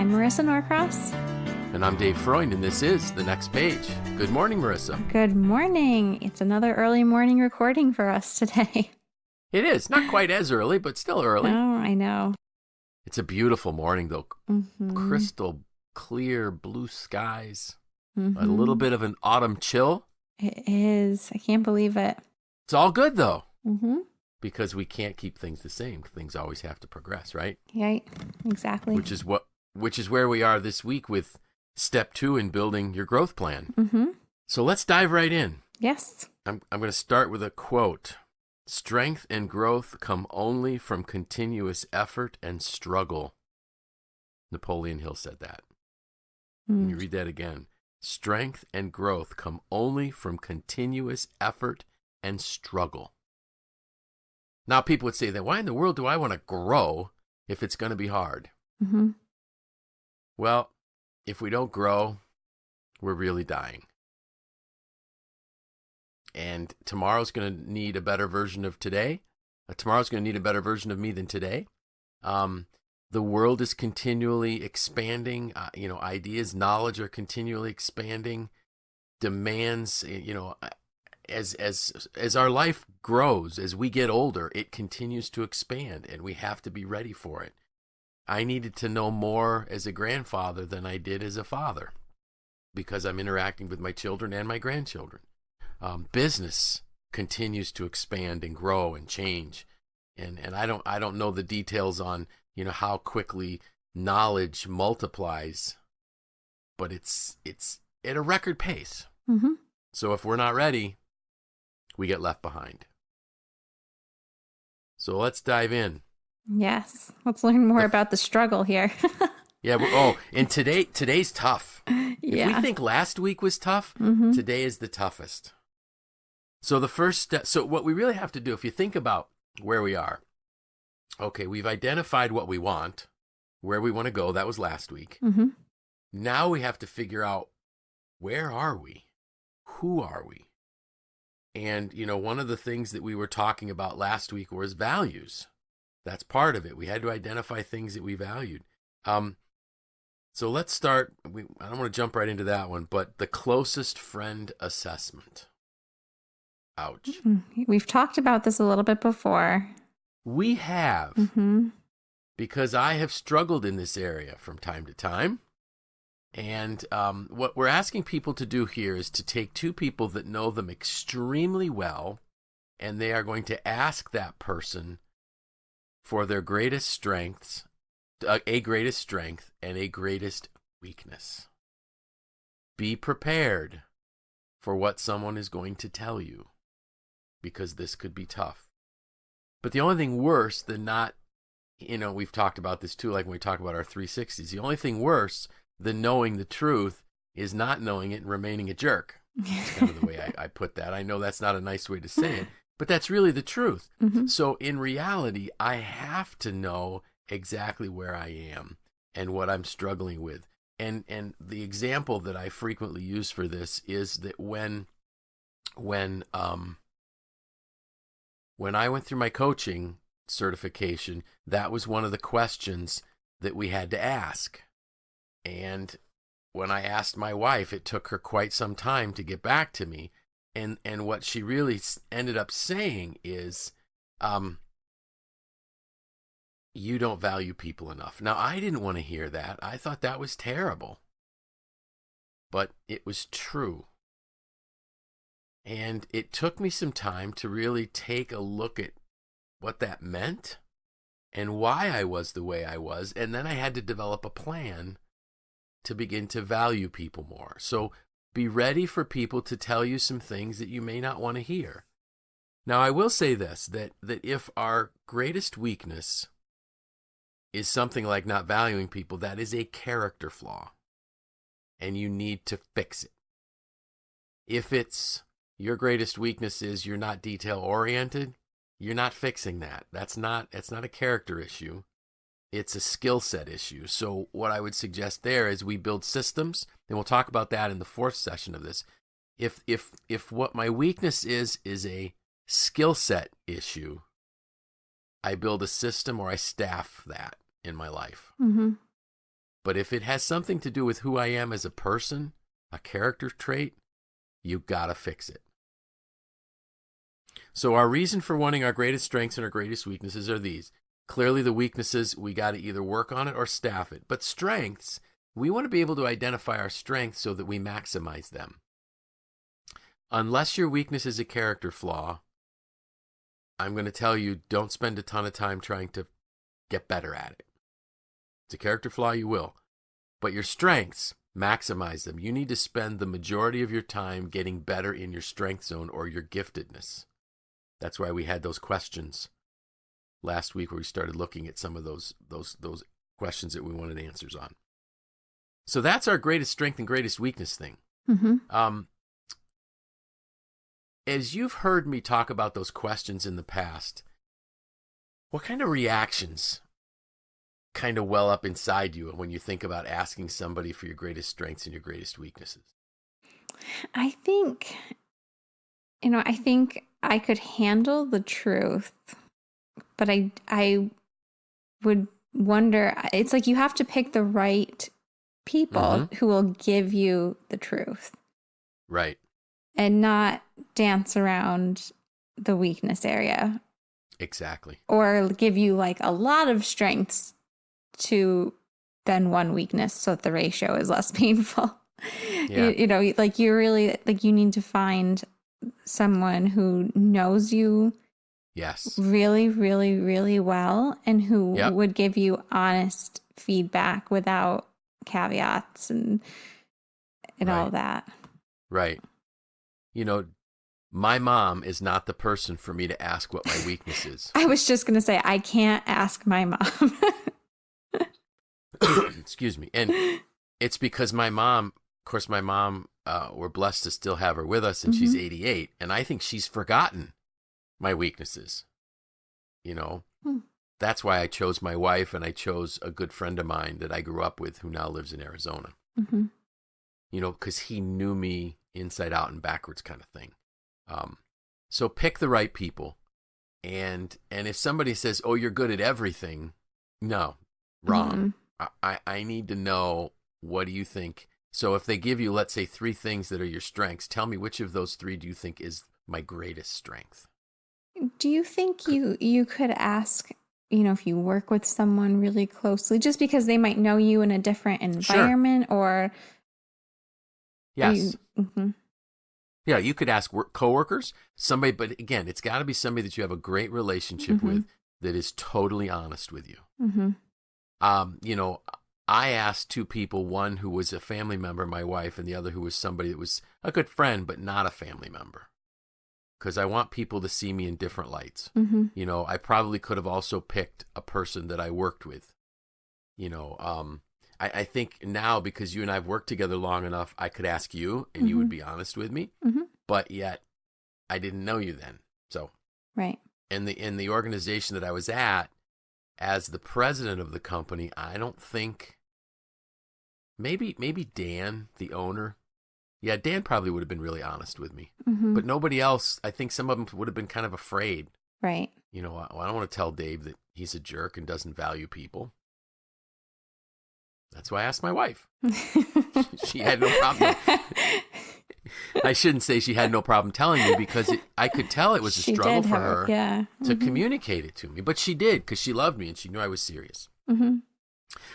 I'm Marissa Norcross. And I'm Dave Freund, and this is The Next Page. Good morning, Marissa. Good morning. It's another early morning recording for us today. It is. Not quite as early, but still early. Oh, I know. It's a beautiful morning, though. Mm-hmm. Crystal clear blue skies. Mm-hmm. A little bit of an autumn chill. It is. I can't believe it. It's all good, though. Mm-hmm. Because we can't keep things the same. Things always have to progress, right? Yeah, exactly. Which is where we are this week with step 2 in building your growth plan. Mm-hmm. So let's dive right in. Yes. I'm going to start with a quote. Strength and growth come only from continuous effort and struggle. Napoleon Hill said that. Can you read that again? Strength and growth come only from continuous effort and struggle. Now, people would say that, why in the world do I want to grow if it's going to be hard? Mm-hmm. Well, if we don't grow, we're really dying. And tomorrow's going to need a better version of today. Tomorrow's going to need a better version of me than today. The world is continually expanding. Ideas, knowledge are continually expanding. Demands, as our life grows, as we get older, it continues to expand, and we have to be ready for it. I needed to know more as a grandfather than I did as a father because I'm interacting with my children and my grandchildren. Business continues to expand and grow and change, and I don't know the details on how quickly knowledge multiplies, but it's at a record pace. Mm-hmm. So if we're not ready, we get left behind. So let's dive in. Yes. Let's learn more about the struggle here. Yeah. And today's tough. Yeah. If we think last week was tough, Mm-hmm. today is the toughest. So the first step, so what we really have to do, if you think about where we are, okay, we've identified what we want, where we want to go. That was last week. Mm-hmm. Now we have to figure out, where are we? Who are we? And, one of the things that we were talking about last week was values. That's part of it. We had to identify things that we valued. So let's start. I don't want to jump right into that one, but the closest friend assessment. Ouch. We've talked about this a little bit before. We have, Mm-hmm. because I have struggled in this area from time to time. And what we're asking people to do here is to take two people that know them extremely well, and they are going to ask that person for their greatest strengths, a greatest strength and a greatest weakness. Be prepared for what someone is going to tell you, because this could be tough. But the only thing worse than not, we've talked about this too, like when we talk about our 360s, the only thing worse than knowing the truth is not knowing it and remaining a jerk. That's kind of the way I put that. I know that's not a nice way to say it, but that's really the truth. Mm-hmm. So in reality, I have to know exactly where I am and what I'm struggling with. And the example that I frequently use for this is that when I went through my coaching certification, that was one of the questions that we had to ask. And when I asked my wife, it took her quite some time to get back to me. And what she really ended up saying is, you don't value people enough. Now, I didn't want to hear that. I thought that was terrible. But it was true. And it took me some time to really take a look at what that meant and why I was the way I was. And then I had to develop a plan to begin to value people more. So be ready for people to tell you some things that you may not want to hear. Now, I will say this, that if our greatest weakness is something like not valuing people, that is a character flaw, and you need to fix it. If it's your greatest weakness is you're not detail-oriented, you're not fixing that. That's not a character issue. It's a skill set issue. So what I would suggest there is we build systems, and we'll talk about that in the fourth session of this. If what my weakness is a skill set issue, I build a system or I staff that in my life. Mm-hmm. But if it has something to do with who I am as a person, a character trait, you gotta fix it. So our reason for wanting our greatest strengths and our greatest weaknesses are these. Clearly the weaknesses, we got to either work on it or staff it. But strengths, we want to be able to identify our strengths so that we maximize them. Unless your weakness is a character flaw, I'm going to tell you, don't spend a ton of time trying to get better at it. It's a character flaw, you will. But your strengths, maximize them. You need to spend the majority of your time getting better in your strength zone or your giftedness. That's why we had those questions last week where we started looking at some of those questions that we wanted answers on. So that's our greatest strength and greatest weakness thing. Mm-hmm. As you've heard me talk about those questions in the past, what kind of reactions kind of well up inside you when you think about asking somebody for your greatest strengths and your greatest weaknesses? I think I could handle the truth, but I would wonder, it's like you have to pick the right people who will give you the truth. Right. And not dance around the weakness area. Exactly. Or give you like a lot of strengths to then one weakness so that the ratio is less painful. Yeah. You know, like you really, like you need to find someone who knows you yes, really, really, really well and who would give you honest feedback without caveats and all that. Right. You know, my mom is not the person for me to ask what my weakness is. I was just going to say, I can't ask my mom. Excuse me. And it's because my mom, we're blessed to still have her with us, and she's 88. And I think she's forgotten my weaknesses. You know, that's why I chose my wife, and I chose a good friend of mine that I grew up with who now lives in Arizona. You know, because he knew me inside out and backwards kind of thing. So pick the right people. And if somebody says, oh, you're good at everything, no, wrong. I need to know, what do you think? So if they give you, let's say, 3 things that are your strengths, tell me which of those 3 do you think is my greatest strength? Do you think you could ask, if you work with someone really closely, just because they might know you in a different environment? Sure. Or yes. Yeah, you could ask coworkers, somebody, but again, it's got to be somebody that you have a great relationship with that is totally honest with you. I asked 2 people, one who was a family member, my wife, and the other who was somebody that was a good friend, but not a family member. Because I want people to see me in different lights. I probably could have also picked a person that I worked with. I think now, because you and I have worked together long enough, I could ask you and you would be honest with me. But yet, I didn't know you then. So, right. In the organization that I was at, as the president of the company, I don't think, maybe Dan, the owner. Yeah, Dan probably would have been really honest with me. But nobody else, I think some of them would have been kind of afraid. Right. I don't want to tell Dave that he's a jerk and doesn't value people. That's why I asked my wife. She had no problem. I shouldn't say she had no problem telling me, because I could tell it was a struggle for her to communicate it to me. But she did, because she loved me and she knew I was serious.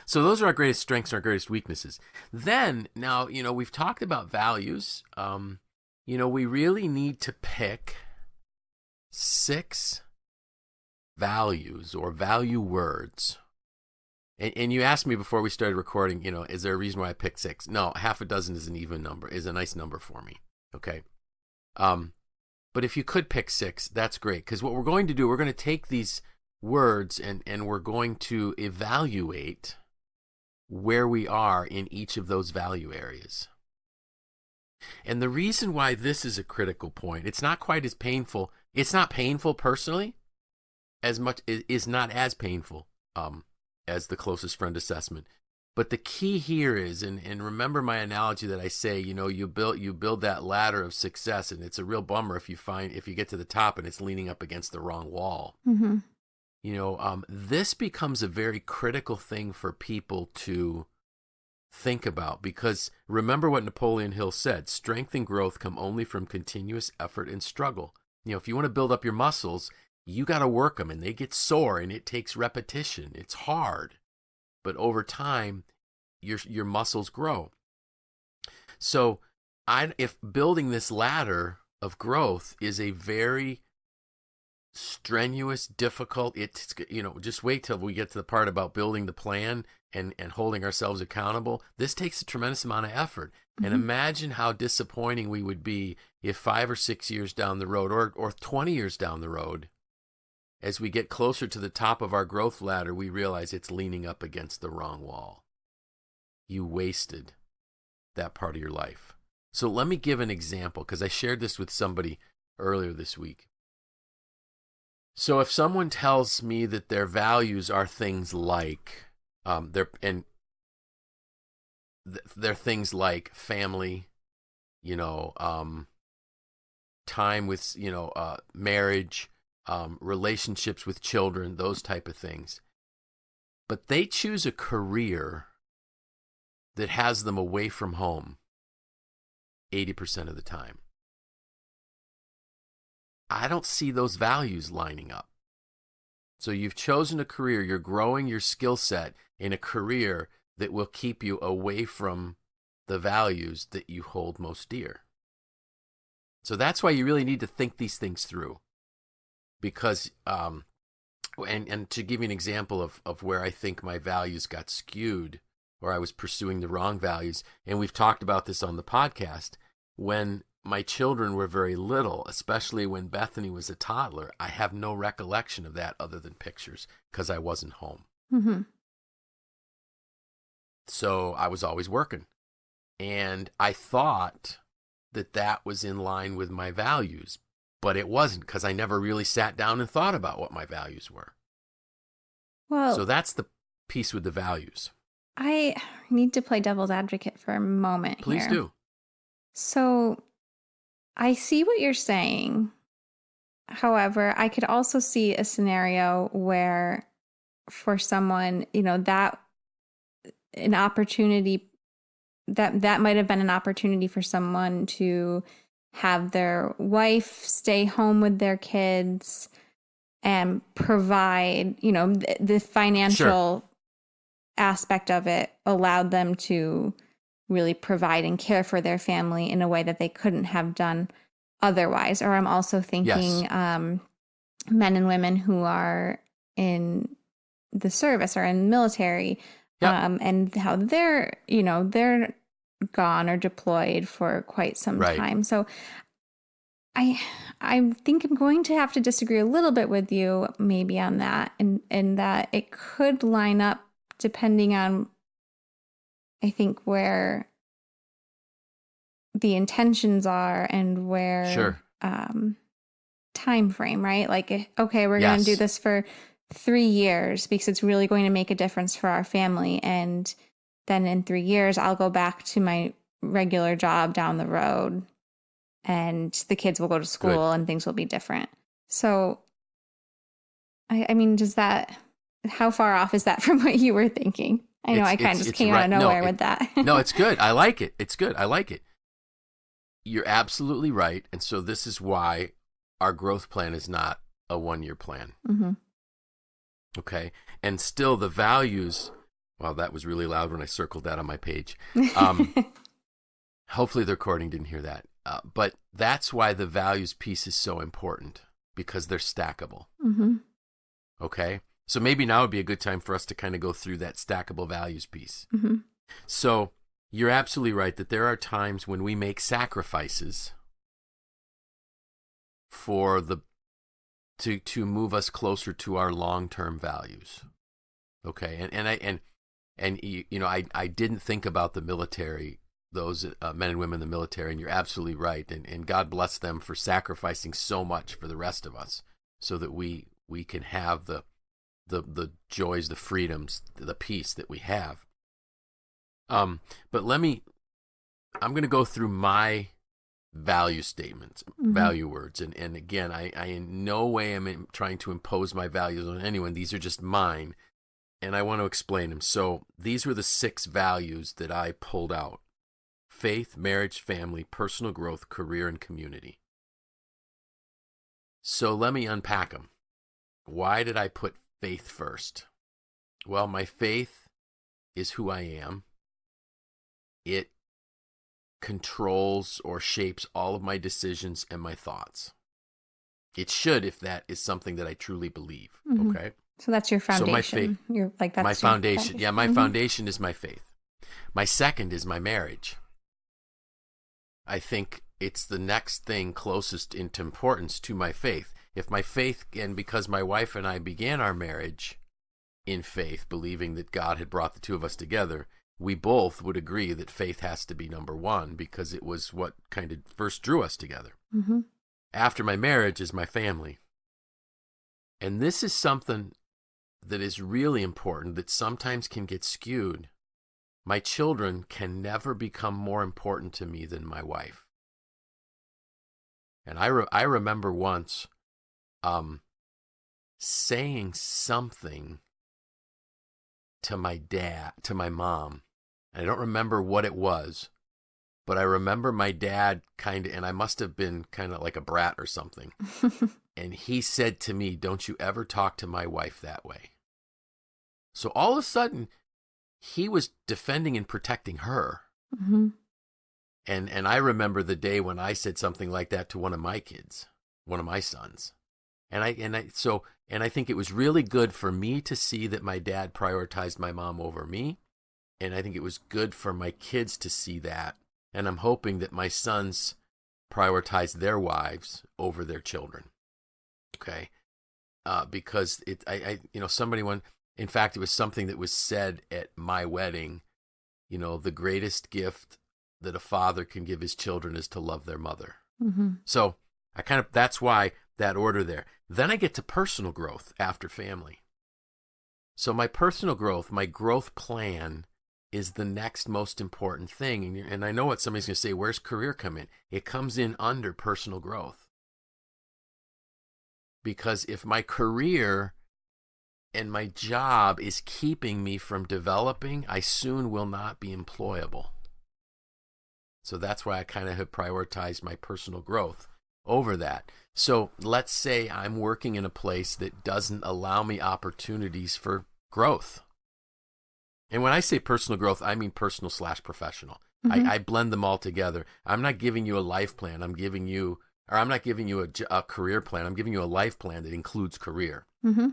So those are our greatest strengths and our greatest weaknesses. Then, now, we've talked about values. We really need to pick 6 values or value words. And you asked me before we started recording, is there a reason why I picked 6? No, half a dozen is an even number, is a nice number for me. Okay. But if you could pick 6, that's great. Because what we're going to do, we're going to take these words and we're going to evaluate where we are in each of those value areas. And the reason why this is a critical point, it's not quite as painful. It's not painful personally, as much, it is not as painful as the closest friend assessment. But the key here is, and remember my analogy that I say, you build that ladder of success, and it's a real bummer if you get to the top and it's leaning up against the wrong wall. This becomes a very critical thing for people to think about, because remember what Napoleon Hill said, strength and growth come only from continuous effort and struggle. If you want to build up your muscles, you got to work them, and they get sore, and it takes repetition. It's hard, but over time, your muscles grow. So if building this ladder of growth is a very strenuous, difficult, it's, just wait till we get to the part about building the plan and holding ourselves accountable. This takes a tremendous amount of effort. Mm-hmm. And imagine how disappointing we would be if 5 or 6 years down the road, or 20 years down the road, as we get closer to the top of our growth ladder, we realize it's leaning up against the wrong wall. You wasted that part of your life. So let me give an example, because I shared this with somebody earlier this week. So if someone tells me that their values are things like, they're things like family, time with, marriage, relationships with children, those type of things, but they choose a career that has them away from home 80% of the time, I don't see those values lining up. So you've chosen a career, you're growing your skill set in a career that will keep you away from the values that you hold most dear. So that's why you really need to think these things through. Because, and to give you an example of where I think my values got skewed, or I was pursuing the wrong values, and we've talked about this on the podcast, when my children were very little, especially when Bethany was a toddler, I have no recollection of that other than pictures, because I wasn't home. Mm-hmm. So I was always working. And I thought that was in line with my values, but it wasn't, because I never really sat down and thought about what my values were. Well, so that's the piece with the values. I need to play devil's advocate for a moment. Please here. do. So I see what you're saying. However, I could also see a scenario where for someone, that an opportunity that might have been an opportunity for someone to have their wife stay home with their kids and provide, the financial aspect of it allowed them to really provide and care for their family in a way that they couldn't have done otherwise. Or I'm also thinking men and women who are in the service or in the military, and how they're gone or deployed for quite some time. So I think I'm going to have to disagree a little bit with you maybe on that, and that it could line up depending on, I think, where the intentions are and where time frame, right? Like, okay, we're going to do this for 3 years because it's really going to make a difference for our family. And then in 3 years, I'll go back to my regular job down the road and the kids will go to school and things will be different. So, I mean, how far off is that from what you were thinking? I know I kind of just came out of nowhere with that. No, it's good. I like it. It's good. I like it. You're absolutely right. And so this is why our growth plan is not a 1-year plan. Mm-hmm. Okay. And still the values, wow, that was really loud when I circled that on my page. Hopefully the recording didn't hear that. But that's why the values piece is so important, because they're stackable. Mm-hmm. Okay. So maybe now would be a good time for us to kind of go through that stackable values piece. Mm-hmm. So you're absolutely right that there are times when we make sacrifices for to move us closer to our long-term values. Okay. I didn't think about the military, those men and women in the military, and you're absolutely right. And God bless them for sacrificing so much for the rest of us so that we can have the joys, the freedoms, the peace that we have. But I'm going to go through my value statements, value words. And again, I in no way am trying to impose my values on anyone. These are just mine. and I want to explain them. So these were the 6 values that I pulled out: faith, marriage, family, personal growth, career, and community. So let me unpack them. Why did I put faith first? Well, my faith is who I am. It controls or shapes all of my decisions and my thoughts. It should, if that is something that I truly believe. Mm-hmm. Okay. So that's your foundation. So my faith, that's my foundation. Yeah, my mm-hmm. foundation is my faith. My second is my marriage. I think it's the next thing closest into importance to my faith. If my faith, and because my wife and I began our marriage in faith, believing that God had brought the two of us together, we both would agree that faith has to be number one, because it was what kind of first drew us together. Mm-hmm. After my marriage is my family. And this is something that is really important that sometimes can get skewed. My children can never become more important to me than my wife. And I remember once saying something to my mom. I don't remember what it was, but I remember my dad and I must have been kind of like a brat or something. And he said to me, "Don't you ever talk to my wife that way." So all of a sudden, he was defending and protecting her. Mm-hmm. And I remember the day when I said something like that to one of my kids, one of my sons. And I think it was really good for me to see that my dad prioritized my mom over me. And I think it was good for my kids to see that. And I'm hoping that my sons prioritize their wives over their children. Okay? Because in fact, it was something that was said at my wedding. The greatest gift that a father can give his children is to love their mother. Mm-hmm. So that's why that order there. Then I get to personal growth after family. So my personal growth, my growth plan is the next most important thing. And I know what somebody's going to say, where's career come in? It comes in under personal growth. Because if my career and my job is keeping me from developing, I soon will not be employable. So that's why I kind of have prioritized my personal growth over that. So let's say I'm working in a place that doesn't allow me opportunities for growth. And when I say personal growth, I mean personal/professional. Mm-hmm. I blend them all together. I'm not giving you a life plan. I'm not giving you a career plan. I'm giving you a life plan that includes career. Mm-hmm.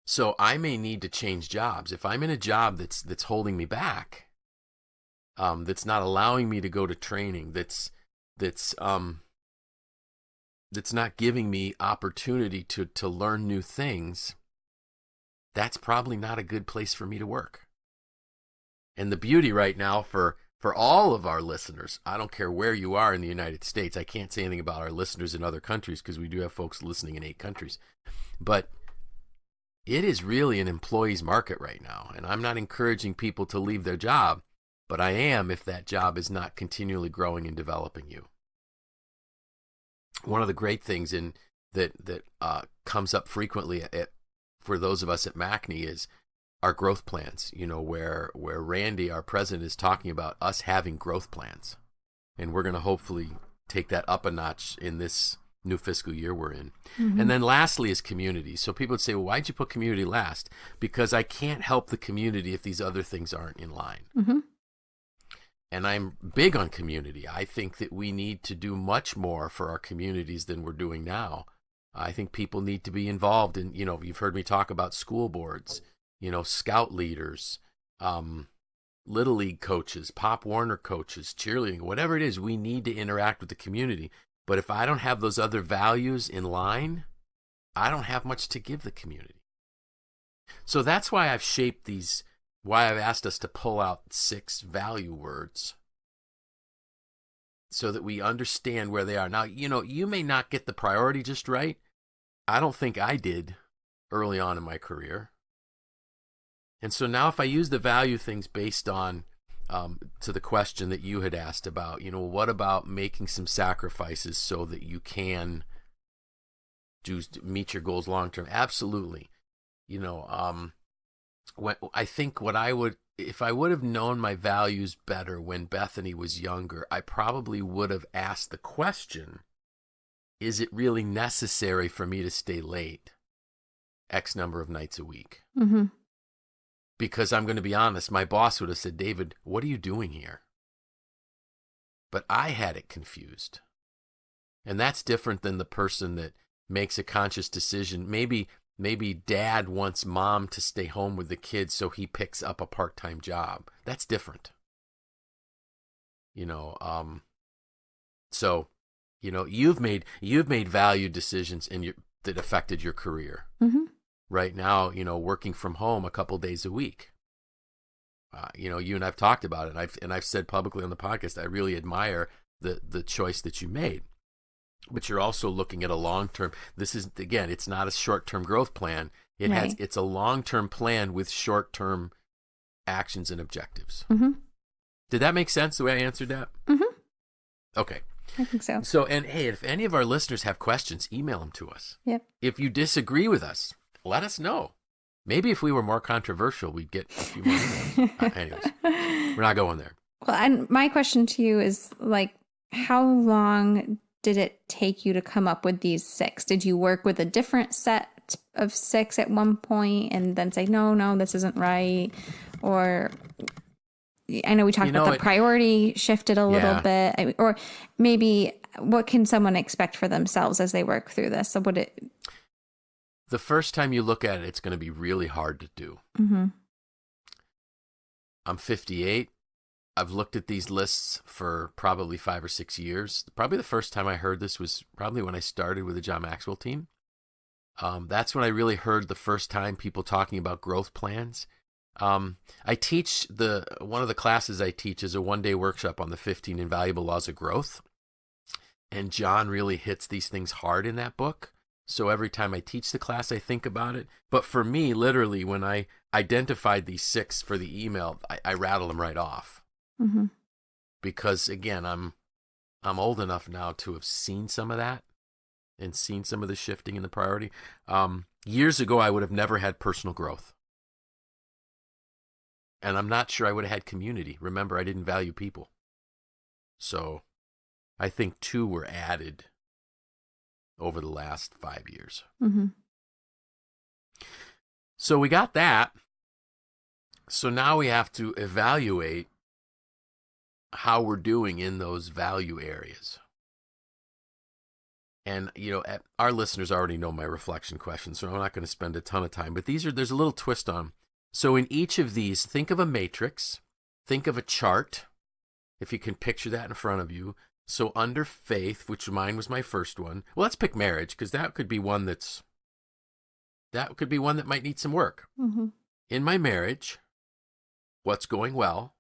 So I may need to change jobs. If I'm in a job that's holding me back, that's not allowing me to go to training, that's not giving me opportunity to learn new things, that's probably not a good place for me to work. And the beauty right now for all of our listeners, I don't care where you are in the United States. I can't say anything about our listeners in other countries because we do have folks listening in 8 countries. But it is really an employee's market right now. And I'm not encouraging people to leave their job, but I am if that job is not continually growing and developing you. One of the great things that comes up frequently for those of us at MACNY is our growth plans, where Randy, our president, is talking about us having growth plans. And we're going to hopefully take that up a notch in this new fiscal year we're in. Mm-hmm. And then lastly is community. So people would say, well, why'd you put community last? Because I can't help the community if these other things aren't in line. Mm-hmm. And I'm big on community. I think that we need to do much more for our communities than we're doing now. I think people need to be involved in, you've heard me talk about school boards, scout leaders, Little League coaches, Pop Warner coaches, cheerleading, whatever it is, we need to interact with the community. But if I don't have those other values in line, I don't have much to give the community. So that's why I've shaped why I've asked us to pull out 6 value words so that we understand where they are. Now, you may not get the priority just right. I don't think I did early on in my career. And so now if I use the value things based on, to the question that you had asked about, what about making some sacrifices so that you can meet your goals long term? Absolutely. I think what I would, if I would have known my values better when Bethany was younger, I probably would have asked the question, is it really necessary for me to stay late X number of nights a week? Mm-hmm. Because I'm going to be honest, my boss would have said, David, what are you doing here? But I had it confused. And that's different than the person that makes a conscious decision. Maybe dad wants mom to stay home with the kids, so he picks up a part-time job. That's different. So, you've made valued decisions that affected your career. Mm-hmm. Right now, working from home a couple days a week. You and I've talked about it, and I've said publicly on the podcast, I really admire the choice that you made. But you're also looking at a long-term. This is, again, it's not a short-term growth plan. It's a long-term plan with short-term actions and objectives. Mm-hmm. Did that make sense the way I answered that? Mm-hmm. Okay. I think so. So, and hey, if any of our listeners have questions, email them to us. Yep. If you disagree with us, let us know. Maybe if we were more controversial, we'd get a few more emails. Anyways, we're not going there. Well, and my question to you is, like, how long did it take you to come up with these 6? Did you work with a different set of 6 at one point and then say, no, this isn't right? Or I know we talked about the priority shifted a little bit. Or maybe what can someone expect for themselves as they work through this? So the first time you look at it, it's going to be really hard to do. Mm-hmm. I'm 58. I've looked at these lists for probably 5 or 6 years. Probably the first time I heard this was probably when I started with the John Maxwell team. That's when I really heard the first time people talking about growth plans. I teach one of the classes I teach is a 1-day workshop on the 15 invaluable laws of growth. And John really hits these things hard in that book. So every time I teach the class, I think about it. But for me, literally, when I identified these 6 for the email, I rattled them right off. Mm-hmm. Because again, I'm old enough now to have seen some of that and seen some of the shifting in the priority. Years ago, I would have never had personal growth. And I'm not sure I would have had community. Remember, I didn't value people. So I think 2 were added over the last 5 years. Mm-hmm. So we got that. So now we have to evaluate how we're doing in those value areas. And, our listeners already know my reflection questions, so I'm not going to spend a ton of time. But there's a little twist on. So in each of these, think of a matrix, think of a chart, if you can picture that in front of you. So under faith, which mine was my first one. Well, let's pick marriage, because that could be one that might need some work. Mm-hmm. In my marriage, what's going well?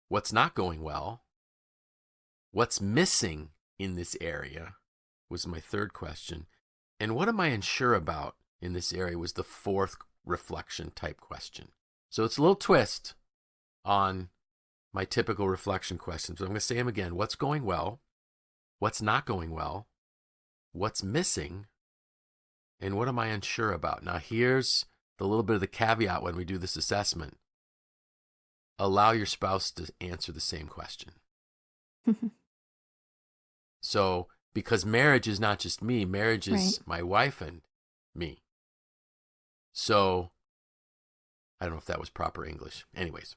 What's not going well? What's missing in this area was my third question. And what am I unsure about in this area was the 4th reflection type question. So it's a little twist on my typical reflection questions. But I'm going to say them again. What's going well? What's not going well? What's missing? And what am I unsure about? Now here's the little bit of the caveat when we do this assessment. Allow your spouse to answer the same question. So, because marriage is not just me, marriage is my wife and me. So, I don't know if that was proper English. Anyways,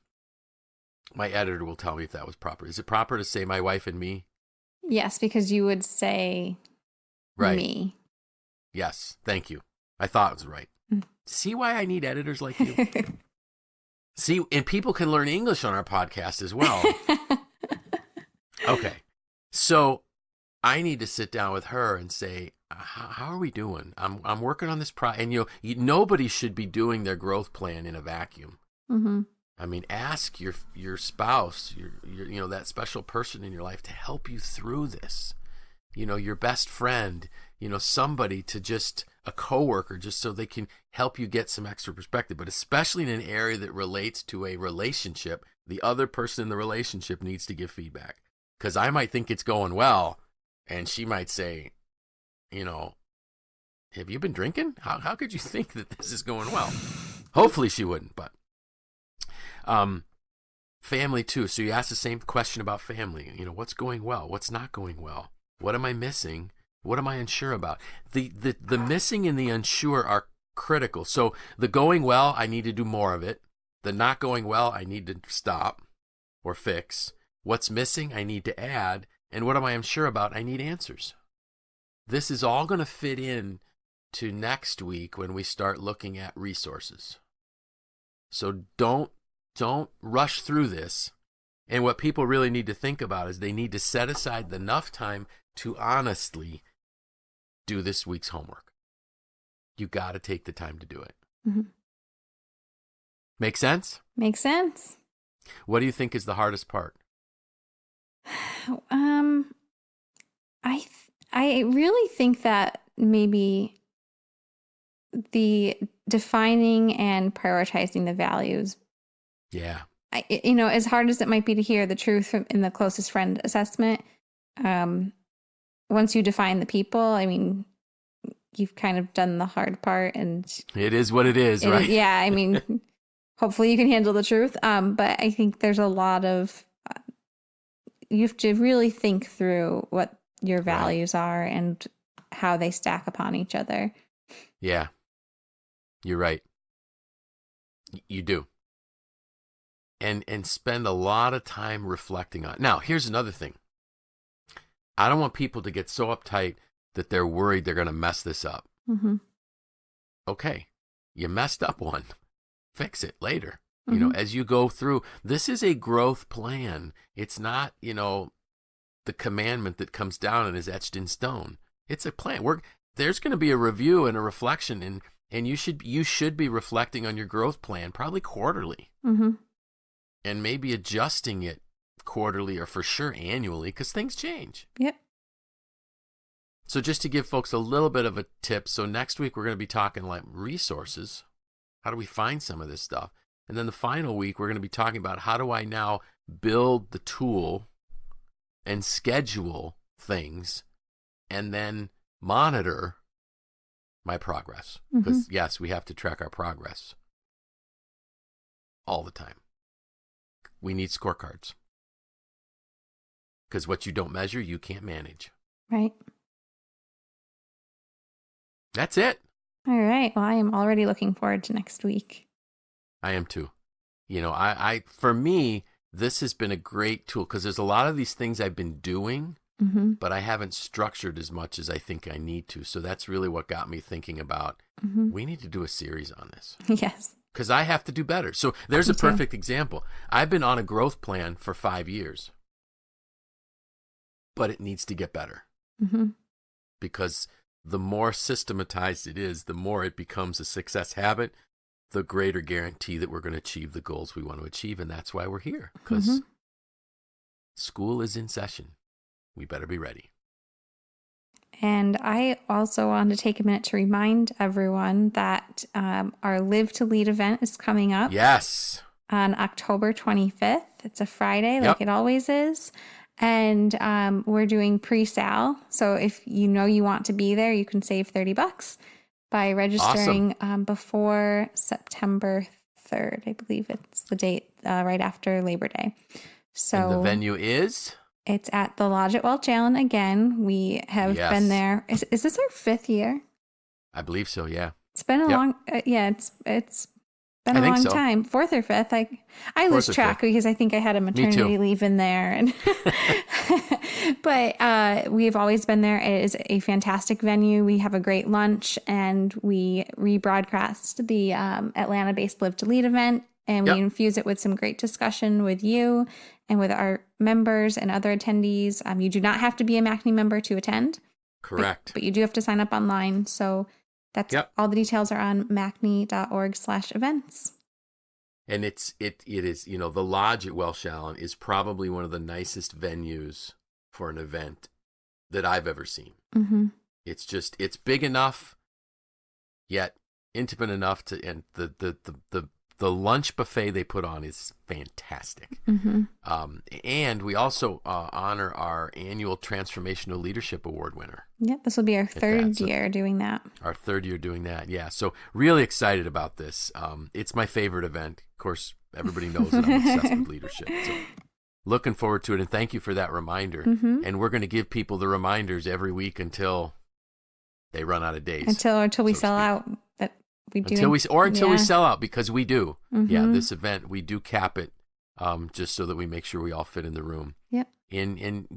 my editor will tell me if that was proper. Is it proper to say my wife and me? Yes, because you would say me. Yes, thank you. I thought it was right. See why I need editors like you? See, and people can learn English on our podcast as well. Okay. So I need to sit down with her and say, how are we doing? I'm working on this and nobody should be doing their growth plan in a vacuum. Mm-hmm. I mean, ask your spouse, your that special person in your life to help you through this. Your best friend, somebody to just a coworker, just so they can help you get some extra perspective. But especially in an area that relates to a relationship, the other person in the relationship needs to give feedback. Because I might think it's going well, and she might say, have you been drinking? How could you think that this is going well? Hopefully she wouldn't, but family too. So you ask the same question about family. What's going well? What's not going well? What am I missing? What am I unsure about? The missing and the unsure are critical. So the going well, I need to do more of it. The not going well, I need to stop or fix. What's missing, I need to add. And what am I unsure about? I need answers. This is all going to fit in to next week when we start looking at resources. So don't rush through this. And what people really need to think about is they need to set aside enough time to honestly do this week's homework. You got to take the time to do it. Mm-hmm. Make sense? Makes sense. What do you think is the hardest part? I really think that maybe the defining and prioritizing the values. Yeah. As hard as it might be to hear the truth in the closest friend assessment, once you define the people, I mean, you've kind of done the hard part, and it is what it is, right? Yeah. I mean, hopefully you can handle the truth. But I think there's a lot of, you have to really think through what your values are and how they stack upon each other. Yeah, you're right. You do. And spend a lot of time reflecting on it. Now, here's another thing. I don't want people to get so uptight that they're worried they're going to mess this up. Mm-hmm. Okay, you messed up one. Fix it later. As you go through. This is a growth plan. It's not, the commandment that comes down and is etched in stone. It's a plan. There's going to be a review and a reflection, and you should be reflecting on your growth plan probably quarterly. Mm-hmm. And maybe adjusting it quarterly or for sure annually, because things change. Yep. So just to give folks a little bit of a tip, so next week we're going to be talking like resources. How do we find some of this stuff? And then the final week we're going to be talking about how do I now build the tool and schedule things and then monitor my progress. Because yes, we have to track our progress all the time. We need scorecards. Because what you don't measure, you can't manage. Right. That's it. All right. Well, I am already looking forward to next week. I am too. I for me, this has been a great tool because there's a lot of these things I've been doing, but I haven't structured as much as I think I need to. So that's really what got me thinking about, we need to do a series on this. Yes. Because I have to do better. So there's a perfect example. I've been on a growth plan for 5 years, but it needs to get better. Because the more systematized it is, the more it becomes a success habit, the greater guarantee that we're going to achieve the goals we want to achieve. And that's why we're here, because school is in session. We better be ready. And I also want to take a minute to remind everyone that our Live to Lead event is coming up. Yes. On October 25th. It's a Friday, like it always is. And we're doing pre-sale. So if you want to be there, you can save $30 by registering before September 3rd. I believe it's the date right after Labor Day. So and the venue is? It's at the Lodge at Welch Allen again. We have been there. Is this our 5th year? I believe so, yeah. It's been a long, it's been a long time. 4th or 5th. I lose track because I think I had a maternity leave in there. And but we've always been there. It is a fantastic venue. We have a great lunch, and we rebroadcast the Atlanta-based Live to Lead event, and we infuse it with some great discussion with you and with our members and other attendees. You do not have to be a MACNY member to attend. Correct. But you do have to sign up online. So that's all the details are on macny.org/events. And it is, the Lodge at Welch Allen is probably one of the nicest venues for an event that I've ever seen. It's big enough, yet intimate enough and the the lunch buffet they put on is fantastic. And we also honor our annual Transformational Leadership Award winner. Yep, this will be our third year doing that. Our third year doing that, yeah. So really excited about this. It's my favorite event. Of course, everybody knows that I'm obsessed with leadership. So looking forward to it, and thank you for that reminder. And we're going to give people the reminders every week until they run out of days. Until we sell out. That we do. Until we sell out, because we do. Yeah, this event, we do cap it just so that we make sure we all fit in the room. Yep. And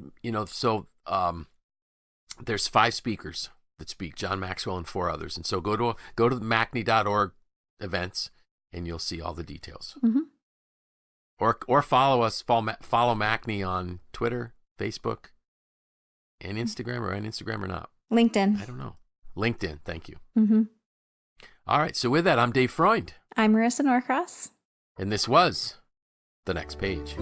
so there's 5 speakers that speak, John Maxwell and 4 others. And so go to the MACNY.org events, and you'll see all the details. Or follow us, follow MACNY on Twitter, Facebook, and Instagram, or on Instagram or not. LinkedIn. I don't know. LinkedIn, thank you. All right, so with that, I'm Dave Freund. I'm Marisa Norcross. And this was The Next Page.